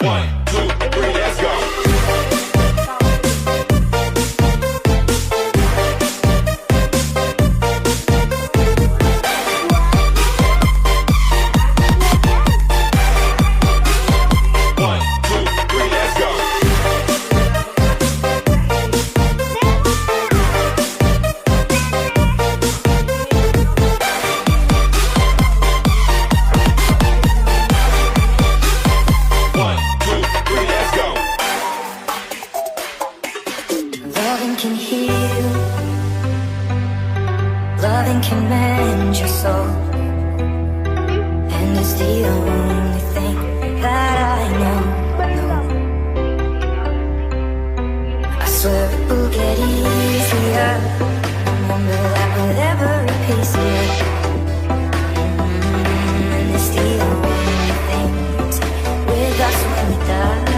One, two, three, let's go. Loving can heal, loving can mend your soul, and it's the only thing that I know. I swear it will get easier. Remember that with every piece of you, and it's the only thing with us when we die.